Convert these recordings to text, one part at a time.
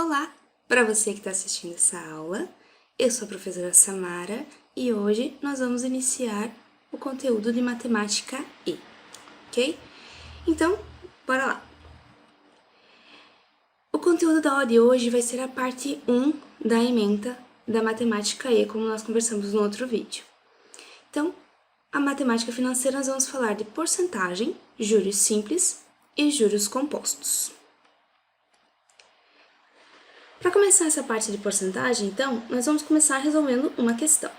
Olá! Para você que está assistindo essa aula, eu sou a professora Samara e hoje nós vamos iniciar o conteúdo de Matemática E, ok? Então, bora lá! O conteúdo da aula de hoje vai ser a parte 1 da ementa da Matemática E, como nós conversamos no outro vídeo. Então, a matemática financeira nós vamos falar de porcentagem, juros simples e juros compostos. Para começar essa parte de porcentagem, então, nós vamos começar resolvendo uma questão.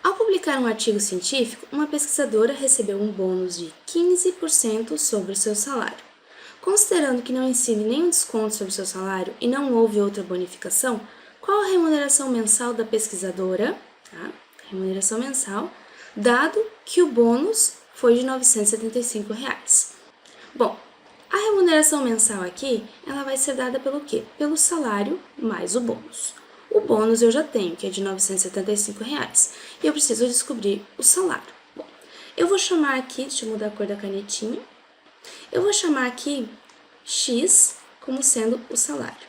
Ao publicar um artigo científico, uma pesquisadora recebeu um bônus de 15% sobre o seu salário. Considerando que não incide nenhum desconto sobre o seu salário e não houve outra bonificação, qual a remuneração mensal da pesquisadora? Remuneração mensal, dado que o bônus foi de R$ 975. Bom, a remuneração mensal aqui, ela vai ser dada pelo quê? Pelo salário mais o bônus. O bônus eu já tenho, que é de R$ 975, e eu preciso descobrir o salário. Bom, eu vou chamar aqui, deixa eu mudar a cor da canetinha, eu vou chamar aqui X como sendo o salário,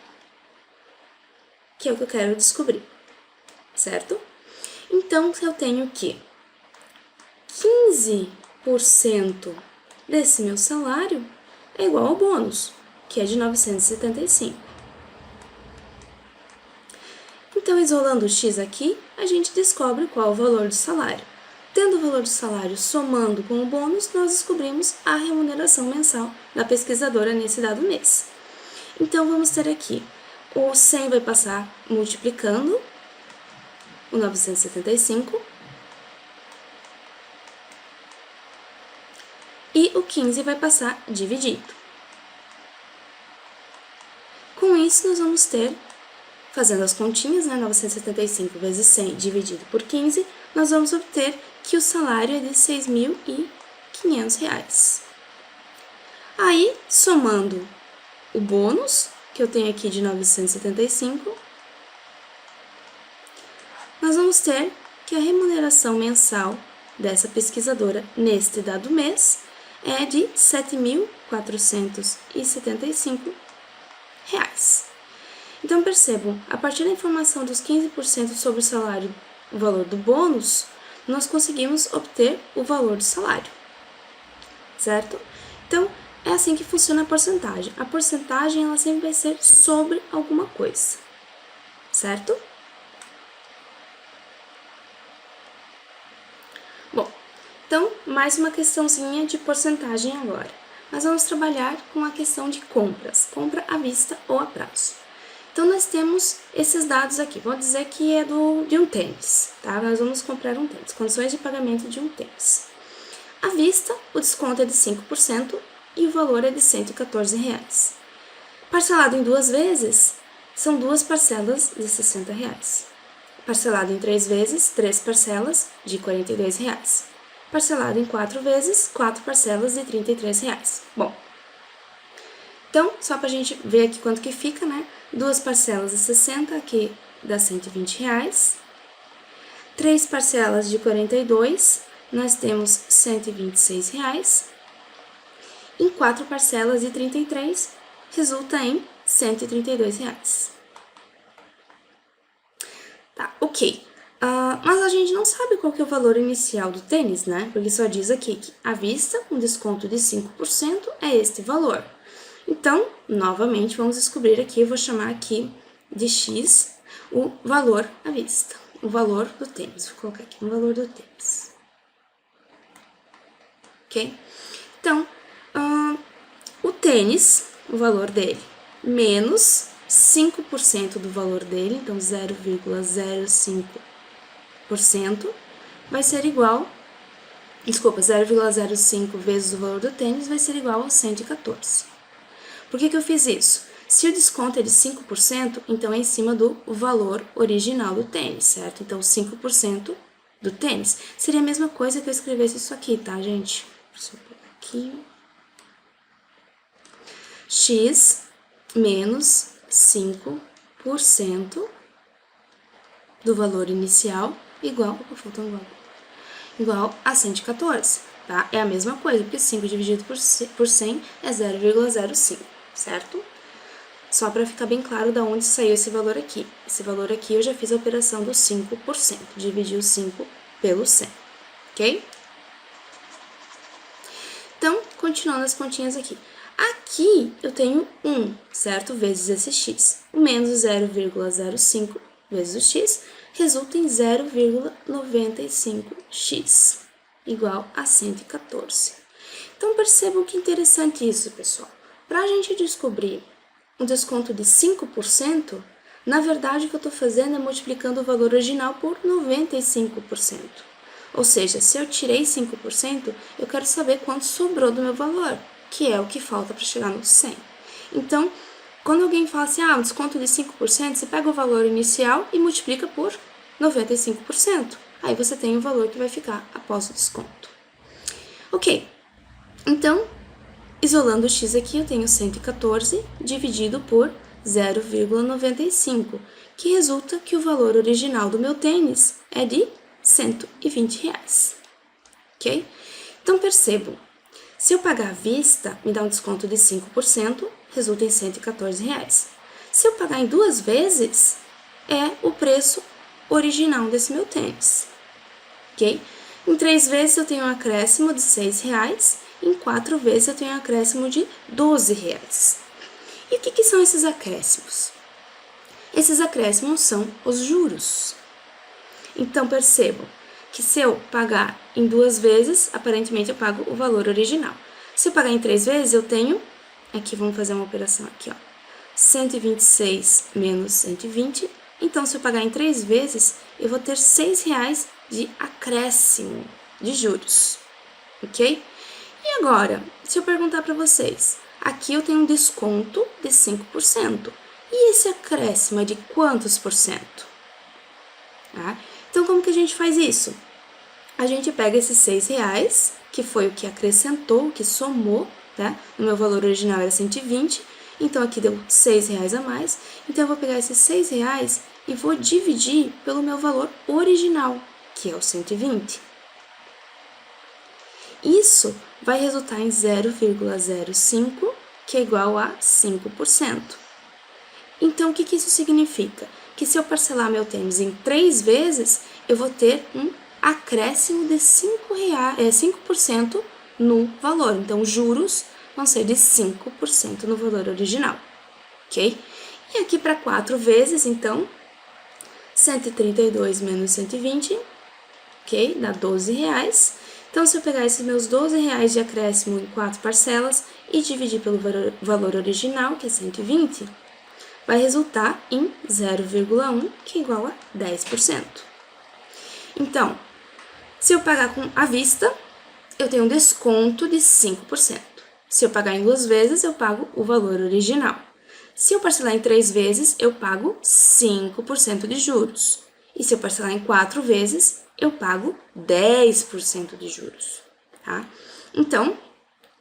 que é o que eu quero descobrir, certo? Então, eu tenho que 15% desse meu salário é igual ao bônus, que é de 975. Então, isolando o x aqui, a gente descobre qual é o valor do salário. Tendo o valor do salário somando com o bônus, nós descobrimos a remuneração mensal da pesquisadora nesse dado mês. Então, vamos ter aqui, o 100 vai passar multiplicando o 975, e o 15 vai passar dividido. Com isso, nós vamos ter, fazendo as continhas, 975 vezes 100 dividido por 15, nós vamos obter que o salário é de R$ 6.500. Aí, somando o bônus, que eu tenho aqui de 975, nós vamos ter que a remuneração mensal dessa pesquisadora neste dado mês é de R$ 7.475. Então, percebam, a partir da informação dos 15% sobre o salário, o valor do bônus, nós conseguimos obter o valor do salário, certo? Então, é assim que funciona a porcentagem. A porcentagem, ela sempre vai ser sobre alguma coisa, certo? Bom, então, mais uma questãozinha de porcentagem agora. Nós vamos trabalhar com a questão de compras, compra à vista ou a prazo. Então, nós temos esses dados aqui, vou dizer que é de um tênis, tá? Nós vamos comprar um tênis, condições de pagamento de um tênis. À vista, o desconto é de 5% e o valor é de R$ 114. Parcelado em 2 vezes, são 2 parcelas de R$ 60. Parcelado em 3 vezes, 3 parcelas de R$ 42. Parcelado em 4 vezes, 4 parcelas de R$ 33. Bom, então, só para a gente ver aqui quanto que fica, né? 2 parcelas de 60, aqui dá R$ 120. 3 parcelas de 42, nós temos R$ 126. Em 4 parcelas de 33, resulta em R$ 132. Tá, ok. Mas a gente não sabe qual que é o valor inicial do tênis, né? Porque só diz aqui que à vista, um desconto de 5% é este valor. Então, novamente, vamos descobrir aqui, eu vou chamar aqui de X o valor à vista, o valor do tênis. Vou colocar aqui o valor do tênis. Ok? Então, o tênis, o valor dele, menos 5% do valor dele, então 0,05%, vai ser igual, 0,05 vezes o valor do tênis vai ser igual a 114. Por que eu fiz isso? Se o desconto é de 5%, então é em cima do valor original do tênis, certo? Então, 5% do tênis. Seria a mesma coisa que eu escrevesse isso aqui, tá, gente? Deixa eu pegar aqui. X menos 5% do valor inicial igual a 114, tá? É a mesma coisa, porque 5 dividido por 100 é 0,05, certo? Só para ficar bem claro de onde saiu esse valor aqui. Esse valor aqui eu já fiz a operação do 5%, dividi o 5 pelo 100, ok? Então, continuando as continhas aqui. Aqui eu tenho 1, certo? Vezes esse x. Menos 0,05 vezes o x resulta em 0,95x, igual a 114. Então, percebam que interessante isso, pessoal. Para a gente descobrir um desconto de 5%, na verdade o que eu estou fazendo é multiplicando o valor original por 95%. Ou seja, se eu tirei 5%, eu quero saber quanto sobrou do meu valor, que é o que falta para chegar no 100. Então, quando alguém fala assim, um desconto de 5%, você pega o valor inicial e multiplica por 95%. Aí você tem o valor que vai ficar após o desconto. Ok, então, isolando o x aqui, eu tenho 114 dividido por 0,95, que resulta que o valor original do meu tênis é de R$120, ok? Então, percebam, se eu pagar à vista, me dá um desconto de 5%, resulta em R$114. Se eu pagar em 2 vezes, é o preço original desse meu tênis, ok? Em 3 vezes eu tenho um acréscimo de R$6, em 4 vezes eu tenho um acréscimo de R$12. E o que são esses acréscimos? Esses acréscimos são os juros. Então, percebam que se eu pagar em 2 vezes, aparentemente eu pago o valor original. Se eu pagar em 3 vezes, eu tenho, aqui vamos fazer uma operação aqui, ó, 126 menos 120. Então, se eu pagar em 3 vezes, eu vou ter R$6 de acréscimo de juros, ok? E agora, se eu perguntar para vocês, aqui eu tenho um desconto de 5. E esse acréscimo é de quantos por cento? Tá? Então, como que a gente faz isso? A gente pega esses R$6, que foi o que acrescentou, que somou, tá? O meu valor original era 120, então aqui deu R$6 a mais. Então, eu vou pegar esses R$6 e vou dividir pelo meu valor original, que é o 120. Isso vai resultar em 0,05, que é igual a 5%. Então, o que isso significa? Que se eu parcelar meu tênis em 3 vezes, eu vou ter um acréscimo de 5% no valor. Então, os juros vão ser de 5% no valor original, ok? E aqui para 4 vezes, então, 132 menos 120, ok? Dá R$12. Então, se eu pegar esses meus R$12 de acréscimo em 4 parcelas e dividir pelo valor original, que é 120, vai resultar em 0,1, que é igual a 10%. Então, se eu pagar à vista, eu tenho um desconto de 5%. Se eu pagar em 2 vezes, eu pago o valor original. Se eu parcelar em 3 vezes, eu pago 5% de juros. E se eu parcelar em 4 vezes, eu pago 10% de juros, tá? Então,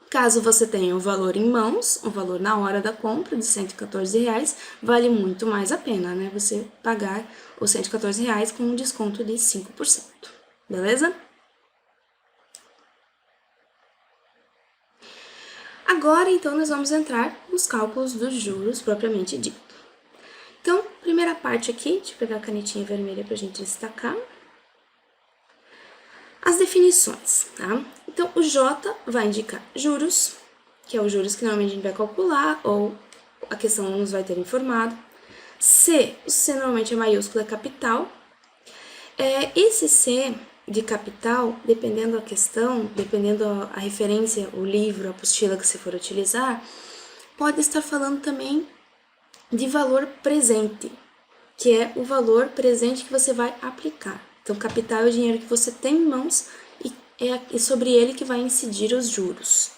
caso você tenha o valor em mãos, o valor na hora da compra de R$114, vale muito mais a pena, né? Você pagar os R$114 com um desconto de 5%, beleza? Agora, então, nós vamos entrar nos cálculos dos juros propriamente dito. Então, primeira parte aqui, deixa eu pegar a canetinha vermelha para a gente destacar. As definições, tá? Então, o J vai indicar juros, que é os juros que normalmente a gente vai calcular, ou a questão nos vai ter informado. C, o C normalmente é maiúsculo, é capital. Esse C de capital, dependendo da questão, dependendo a referência, o livro, a apostila que você for utilizar, pode estar falando também de valor presente, que é o valor presente que você vai aplicar. Então, capital é o dinheiro que você tem em mãos e é sobre ele que vai incidir os juros,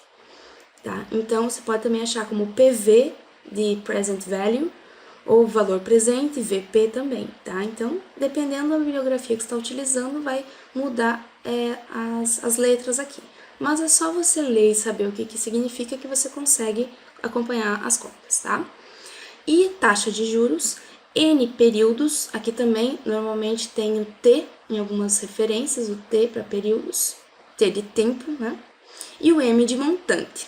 tá? Então, você pode também achar como PV de Present Value ou valor presente, VP também, tá? Então, dependendo da bibliografia que você está utilizando, vai mudar as letras aqui. Mas é só você ler e saber o que significa que você consegue acompanhar as contas, tá? E taxa de juros, N períodos, aqui também normalmente tem o T em algumas referências, o T para períodos, T de tempo, né? E o M de montante.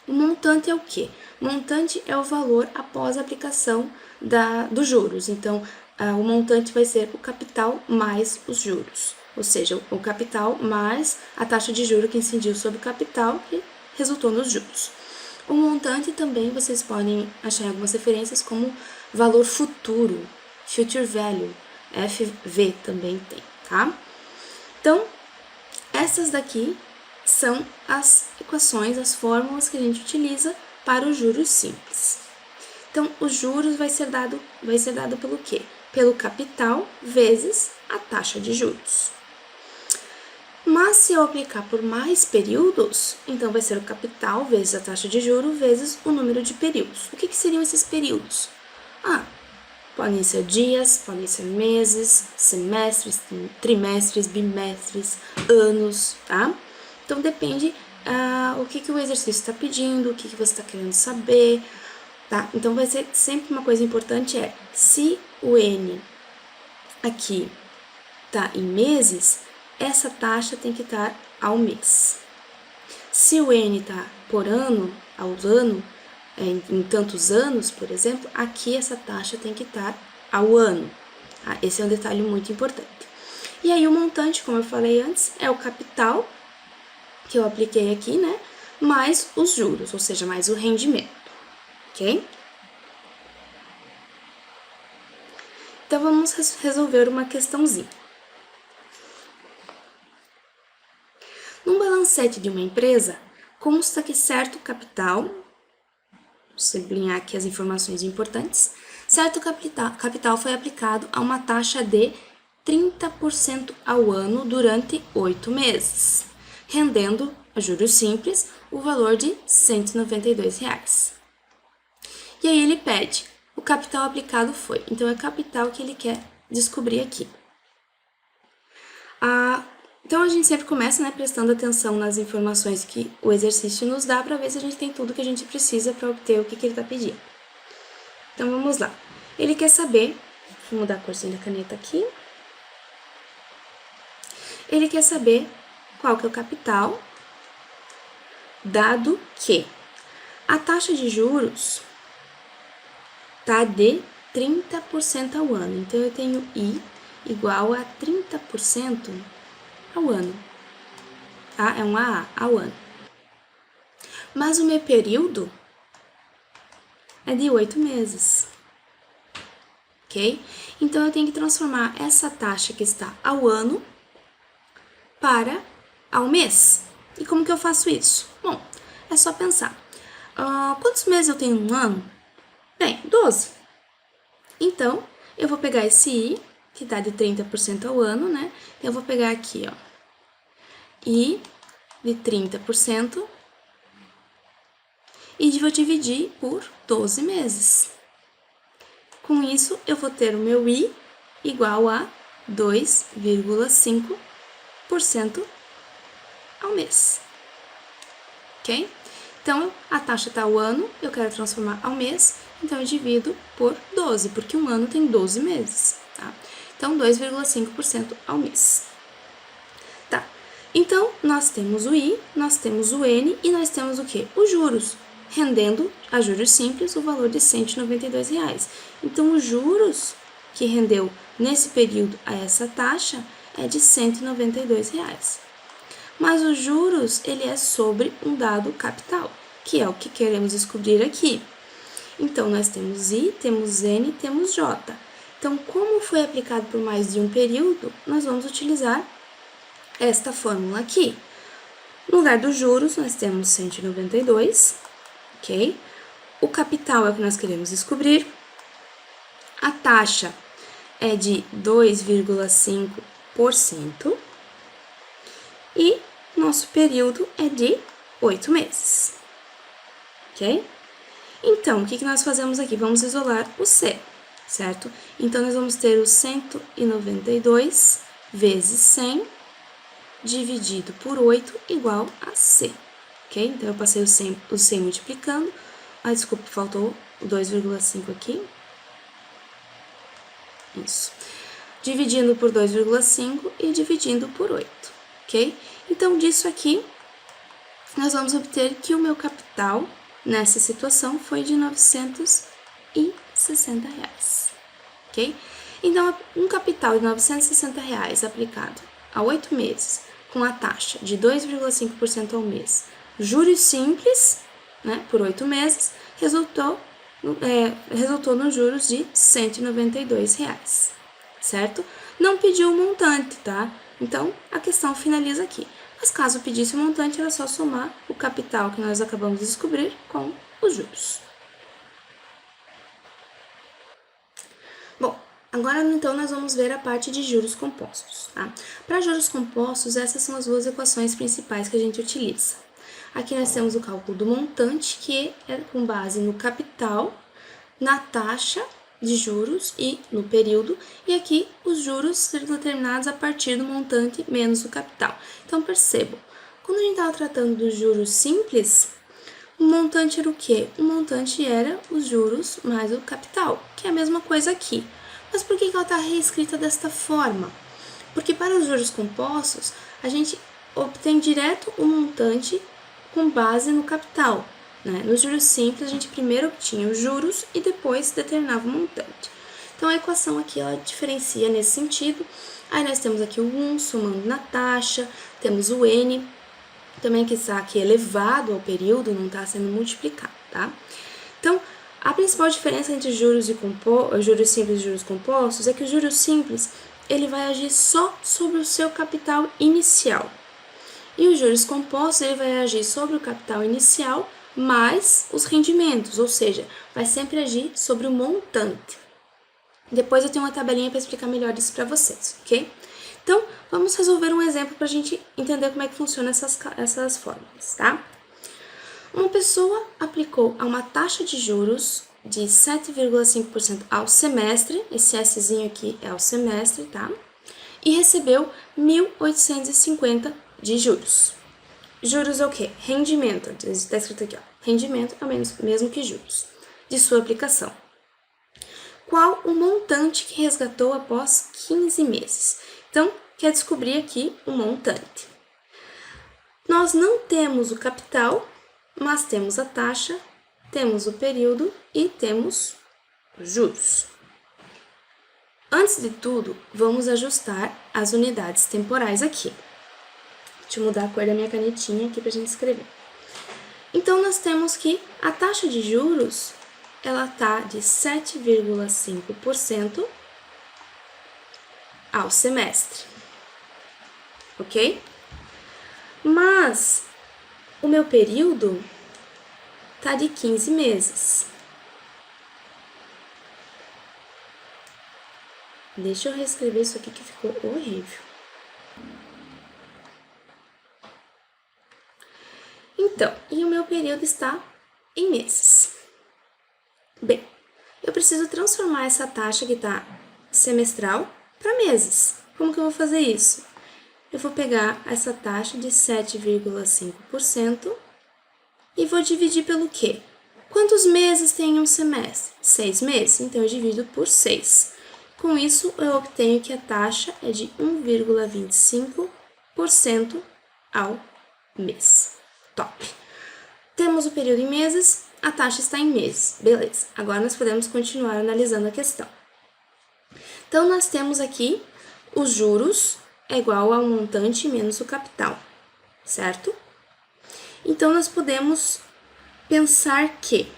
O montante é o quê? O montante é o valor após a aplicação dos juros. Então, o montante vai ser o capital mais os juros. Ou seja, o capital mais a taxa de juros que incidiu sobre o capital que resultou nos juros. O montante também vocês podem achar em algumas referências como valor futuro, future value, FV também tem, tá? Então, essas daqui são as equações, as fórmulas que a gente utiliza para os juros simples. Então, os juros vai ser dado pelo quê? Pelo capital vezes a taxa de juros. Mas se eu aplicar por mais períodos, então vai ser o capital vezes a taxa de juros vezes o número de períodos. O que seriam esses períodos? Podem ser dias, podem ser meses, semestres, trimestres, bimestres, anos, tá? Então depende o que o exercício está pedindo, o que você está querendo saber, tá? Então vai ser sempre uma coisa importante se o N aqui tá em meses, essa taxa tem que estar ao mês. Se o N tá por ano, ao ano, em tantos anos, por exemplo, aqui essa taxa tem que estar ao ano. Tá? Esse é um detalhe muito importante. E aí o montante, como eu falei antes, é o capital que eu apliquei aqui, né? Mais os juros, ou seja, mais o rendimento, ok? Então vamos resolver uma questãozinha. Num balancete de uma empresa, consta que certo capital, vou sublinhar aqui as informações importantes, certo capital foi aplicado a uma taxa de 30% ao ano durante 8 meses, rendendo, a juros simples, o valor de R$ 192. E aí ele pede, o capital aplicado foi, então é o capital que ele quer descobrir aqui. Então a gente sempre começa, né, prestando atenção nas informações que o exercício nos dá para ver se a gente tem tudo que a gente precisa para obter o que ele está pedindo. Então vamos lá. Ele quer saber, vou mudar a corzinha da caneta aqui. Ele quer saber qual que é o capital, dado que a taxa de juros tá de 30% ao ano. Então eu tenho I igual a 30% ao ano, tá? É um AA ao ano. Mas o meu período é de 8 meses, ok? Então eu tenho que transformar essa taxa que está ao ano para ao mês. E como que eu faço isso? Bom, é só pensar. Quantos meses eu tenho no ano? Bem, 12. Então, eu vou pegar esse I, que dá de 30% ao ano, né? Eu vou pegar aqui, ó, I de 30% e vou dividir por 12 meses. Com isso, eu vou ter o meu I igual a 2,5% ao mês, ok? Então, a taxa está ao ano, eu quero transformar ao mês, então eu divido por 12, porque um ano tem 12 meses, tá? Então, 2,5% ao mês. Tá, então, nós temos o I, nós temos o N e nós temos o quê? Os juros, rendendo a juros simples o valor de R$ 192. Então, os juros que rendeu nesse período a essa taxa é de R$ 192. Mas os juros, ele é sobre um dado capital, que é o que queremos descobrir aqui. Então, nós temos I, temos N, temos J. Então, como foi aplicado por mais de um período, nós vamos utilizar esta fórmula aqui. No lugar dos juros, nós temos 192, ok? O capital é o que nós queremos descobrir. A taxa é de 2,5%. E nosso período é de 8 meses, ok? Então, o que nós fazemos aqui? Vamos isolar o C, certo? Então, nós vamos ter o 192 vezes 100 dividido por 8 igual a C, ok? Então, eu passei o 100 multiplicando. Desculpa, faltou o 2,5 aqui. Isso. Dividindo por 2,5 e dividindo por 8. Ok? Então, disso aqui, nós vamos obter que o meu capital nessa situação foi de R$ 960, ok? Então, um capital de R$ 960 aplicado a 8 meses, com a taxa de 2,5% ao mês, juros simples, né, por 8 meses, resultou nos juros de R$ 192, certo? Não pediu o montante, tá? Então, a questão finaliza aqui. Mas caso pedisse o montante, era só somar o capital que nós acabamos de descobrir com os juros. Bom, agora então nós vamos ver a parte de juros compostos, tá? Para juros compostos, essas são as duas equações principais que a gente utiliza. Aqui nós temos o cálculo do montante, que é com base no capital, na taxa de juros e no período, e aqui os juros serão determinados a partir do montante menos o capital. Então, percebam, quando a gente estava tratando dos juros simples, o montante era o quê? O montante era os juros mais o capital, que é a mesma coisa aqui. Mas por que ela está reescrita desta forma? Porque para os juros compostos, a gente obtém direto o montante com base no capital. Nos juros simples, a gente primeiro obtinha os juros e depois determinava o montante. Então, a equação aqui, ela diferencia nesse sentido. Aí, nós temos aqui o 1 somando na taxa, temos o N, também que está aqui elevado ao período, não está sendo multiplicado, tá? Então, a principal diferença entre juros simples e juros compostos é que o juros simples, ele vai agir só sobre o seu capital inicial. E os juros compostos, ele vai agir sobre o capital inicial mais os rendimentos, ou seja, vai sempre agir sobre o montante. Depois eu tenho uma tabelinha para explicar melhor isso para vocês, ok? Então, vamos resolver um exemplo para a gente entender como é que funciona essas fórmulas, tá? Uma pessoa aplicou a uma taxa de juros de 7,5% ao semestre, esse Szinho aqui é ao semestre, tá? E recebeu 1.850 de juros. Juros é o quê? Rendimento, está escrito aqui, ó. Rendimento é o mesmo que juros de sua aplicação. Qual o montante que resgatou após 15 meses? Então, quer descobrir aqui o montante. Nós não temos o capital, mas temos a taxa, temos o período e temos os juros. Antes de tudo, vamos ajustar as unidades temporais aqui. Deixa eu mudar a cor da minha canetinha aqui para a gente escrever. Então, nós temos que a taxa de juros, ela está de 7,5% ao semestre, ok? Mas o meu período está de 15 meses. Deixa eu reescrever isso aqui que ficou horrível. Então, e o meu período está em meses. Bem, eu preciso transformar essa taxa que está semestral para meses. Como que eu vou fazer isso? Eu vou pegar essa taxa de 7,5% e vou dividir pelo quê? Quantos meses tem um semestre? 6 meses, então eu divido por 6. Com isso, eu obtenho que a taxa é de 1,25% ao mês. Top! Temos o período em meses, a taxa está em meses. Beleza, agora nós podemos continuar analisando a questão. Então, nós temos aqui os juros é igual ao montante menos o capital, certo? Então, nós podemos pensar que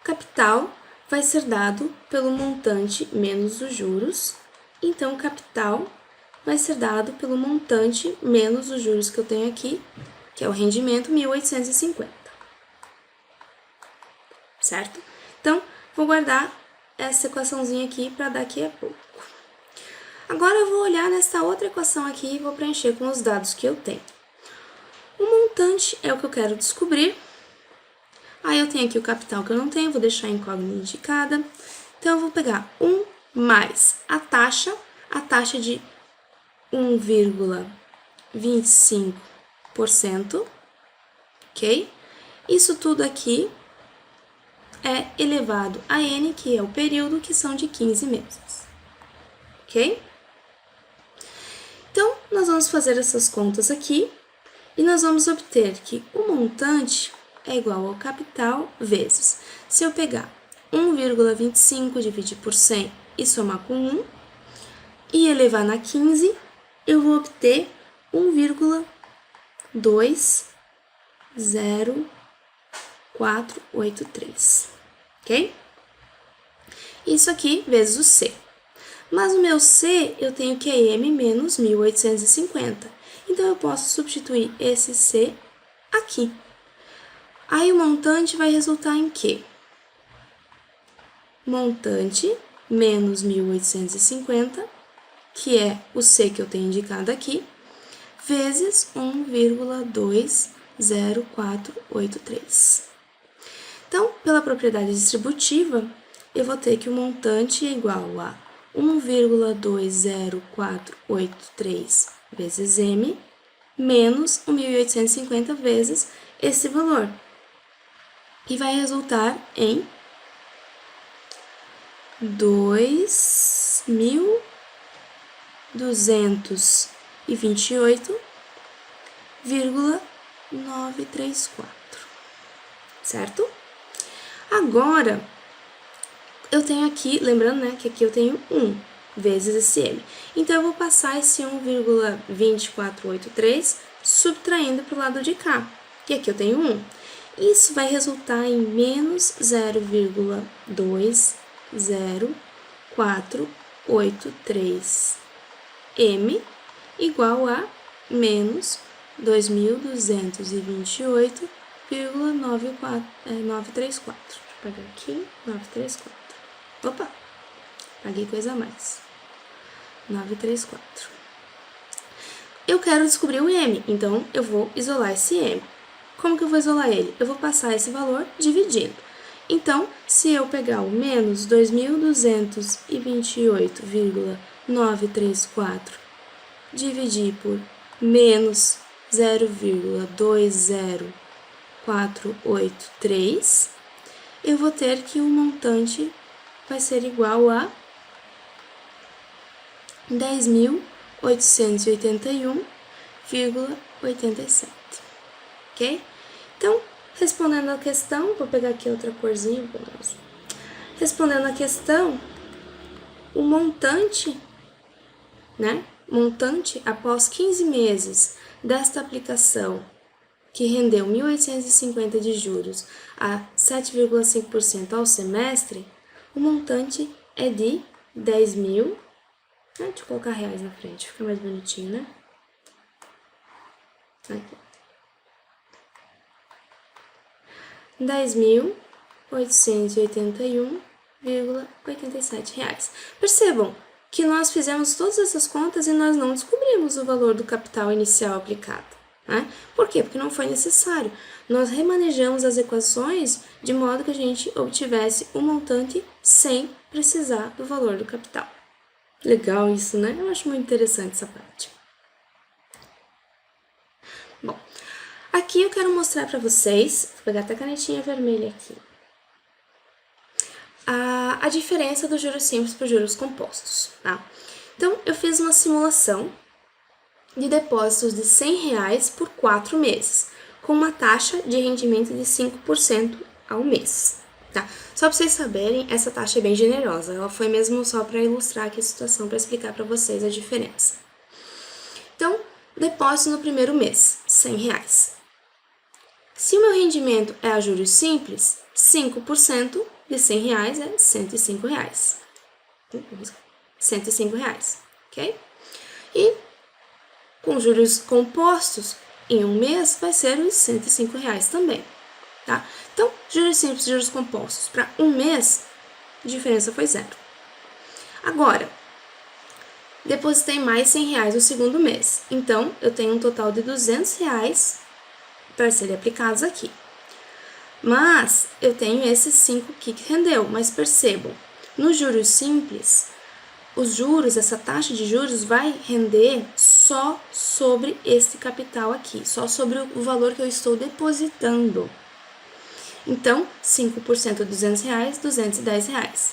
capital vai ser dado pelo montante menos os juros, então capital vai ser dado pelo montante menos os juros que eu tenho aqui, que é o rendimento 1.850, certo? Então, vou guardar essa equaçãozinha aqui para daqui a pouco. Agora eu vou olhar nessa outra equação aqui e vou preencher com os dados que eu tenho. O montante é o que eu quero descobrir. Aí eu tenho aqui o capital que eu não tenho, vou deixar a incógnita indicada. Então, eu vou pegar 1 mais a taxa de 1,25%, ok? Isso tudo aqui é elevado a n, que é o período, que são de 15 meses. Ok? Então, nós vamos fazer essas contas aqui e nós vamos obter que o montante é igual ao capital vezes. Se eu pegar 1,25 dividir por 100 e somar com 1 e elevar na 15, eu vou obter 1,20483, ok? Isso aqui vezes o C. Mas o meu C, eu tenho que é M menos 1850. Então, eu posso substituir esse C aqui. Aí, o montante vai resultar em quê? Montante menos 1850, que é o C que eu tenho indicado aqui, vezes 1,20483. Então, pela propriedade distributiva, eu vou ter que o montante é igual a 1,20483 vezes M, menos 1.850 vezes esse valor. E vai resultar em 2.228,934, certo? Agora, eu tenho aqui, lembrando, né, que aqui eu tenho 1 vezes esse M. Então, eu vou passar esse 1,20483 subtraindo para o lado de cá. E aqui eu tenho 1. Isso vai resultar em menos 0,20483M igual a menos 2.228,934. Deixa eu pegar aqui, 934. Opa, paguei coisa a mais. 934. Eu quero descobrir o M, então eu vou isolar esse M. Como que eu vou isolar ele? Eu vou passar esse valor dividindo. Então, se eu pegar o menos 2.228,934 dividir por menos 0,20483, eu vou ter que o montante vai ser igual a 10.881,87, ok? Então, respondendo a questão, vou pegar aqui outra corzinha, respondendo a questão, o montante, né? Montante após 15 meses desta aplicação, que rendeu 1.850 de juros a 7,5% ao semestre, o montante é de 10.000. Deixa eu colocar reais na frente, fica mais bonitinho, né? Aqui. 10.881,87 reais. Percebam que nós fizemos todas essas contas e nós não descobrimos o valor do capital inicial aplicado, né? Por quê? Porque não foi necessário. Nós remanejamos as equações de modo que a gente obtivesse o montante sem precisar do valor do capital. Legal isso, né? Eu acho muito interessante essa parte. Bom, aqui eu quero mostrar para vocês, vou pegar até a canetinha vermelha aqui, a diferença dos juros simples para os juros compostos, tá? Então, eu fiz uma simulação de depósitos de R$100 por 4 meses, com uma taxa de rendimento de 5% ao mês, tá? Só para vocês saberem, essa taxa é bem generosa, ela foi mesmo só para ilustrar aqui a situação, para explicar para vocês a diferença. Então, depósito no primeiro mês, R$100. Se o meu rendimento é a juros simples, 5% de R$100 é R$105. R$105, ok? E com juros compostos, em um mês, vai ser os R$105 também, tá? Então, juros simples e juros compostos para um mês, a diferença foi 0. Agora, depositei mais R$100 no segundo mês, então, eu tenho um total de R$200 para serem aplicados aqui. Mas eu tenho esses 5 aqui que rendeu, mas percebam, nos juros simples, os juros, essa taxa de juros vai render só sobre este capital aqui, só sobre o valor que eu estou depositando. Então, 5% de R$200, R$210.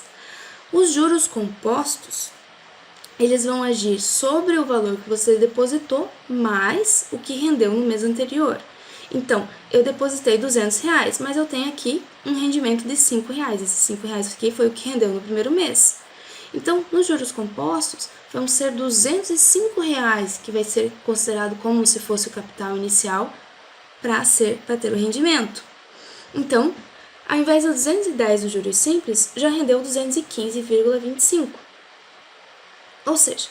Os juros compostos, eles vão agir sobre o valor que você depositou mais o que rendeu no mês anterior. Então, eu depositei R$200, mas eu tenho aqui um rendimento de R$5. Esses R$5 aqui foi o que rendeu no primeiro mês. Então, nos juros compostos, vão ser R$205 que vai ser considerado como se fosse o capital inicial para ter o rendimento. Então, ao invés de 210 do juros simples, já rendeu 215,25. Ou seja,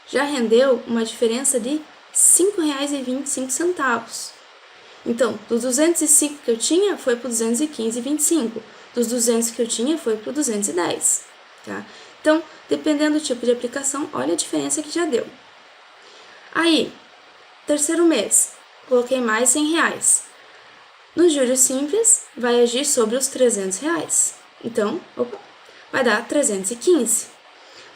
já rendeu uma diferença de R$ 5,25. Então, dos 205 que eu tinha, foi para 215,25. Dos 200 que eu tinha, foi para 210. Tá? Então, dependendo do tipo de aplicação, olha a diferença que já deu. Aí, terceiro mês, coloquei mais R$100. Nos juros simples, vai agir sobre os R$300. Então, vai dar 315.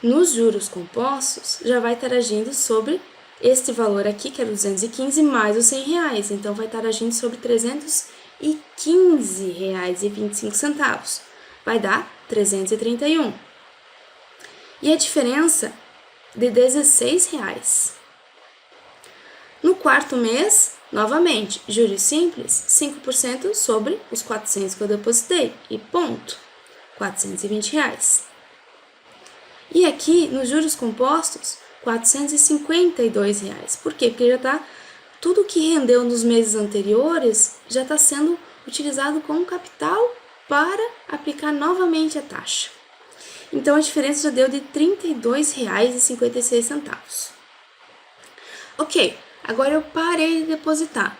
Nos juros compostos, já vai estar agindo sobre este valor aqui, que era 215, mais os R$100. Então, vai estar agindo sobre R$315,25. Vai dar 331. E a diferença de R$16. No quarto mês, novamente, juros simples, 5% sobre os 400 que eu depositei. E ponto. R$420. E aqui, nos juros compostos, R$452. Por quê? Porque já está tudo que rendeu nos meses anteriores já está sendo utilizado como capital para aplicar novamente a taxa. Então, a diferença já deu de R$32,56. Ok, agora eu parei de depositar.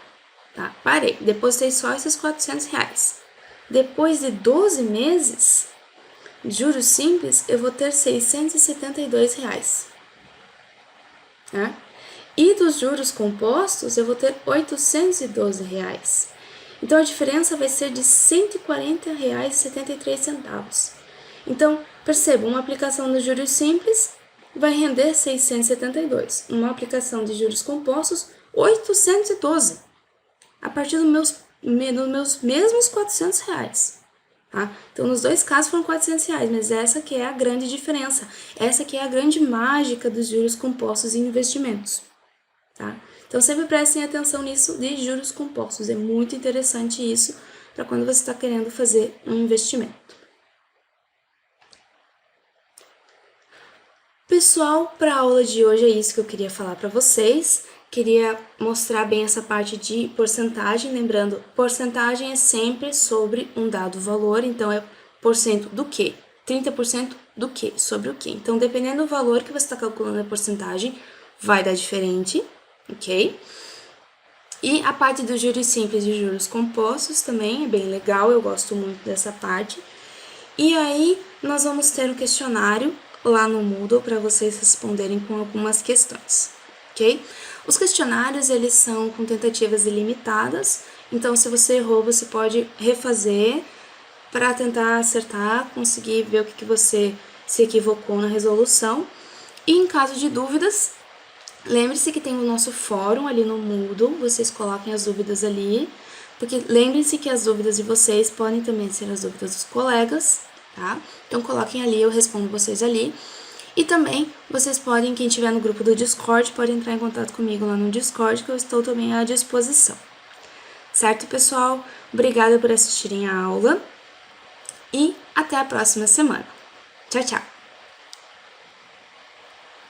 Tá? Parei, depositei só esses R$400. Depois de 12 meses, juros simples, eu vou ter R$672. Tá? E dos juros compostos, eu vou ter R$812. Então, a diferença vai ser de R$140,73. Então, perceba, uma aplicação de juros simples vai render 672. Uma aplicação de juros compostos, 812. A partir dos meus mesmos R$400. Tá? Então, nos dois casos foram R$400, mas essa que é a grande diferença. Essa que é a grande mágica dos juros compostos em investimentos. Tá? Então, sempre prestem atenção nisso de juros compostos. É muito interessante isso para quando você está querendo fazer um investimento. Pessoal, para a aula de hoje é isso que eu queria falar para vocês. Queria mostrar bem essa parte de porcentagem, lembrando, porcentagem é sempre sobre um dado valor, então é porcento do quê? 30% do quê? Sobre o quê? Então, dependendo do valor que você está calculando a porcentagem, vai dar diferente, ok? E a parte dos juros simples e juros compostos também é bem legal, eu gosto muito dessa parte. E aí, nós vamos ter um questionário lá no Moodle para vocês responderem com algumas questões, ok? Os questionários, eles são com tentativas ilimitadas, então se você errou, você pode refazer para tentar acertar, conseguir ver o que você se equivocou na resolução. E em caso de dúvidas, lembre-se que tem o nosso fórum ali no Moodle, vocês coloquem as dúvidas ali, porque lembrem-se que as dúvidas de vocês podem também ser as dúvidas dos colegas, tá? Então, coloquem ali, eu respondo vocês ali. E também, vocês podem, quem estiver no grupo do Discord, pode entrar em contato comigo lá no Discord, que eu estou também à disposição. Certo, pessoal? Obrigada por assistirem a aula e até a próxima semana. Tchau, tchau!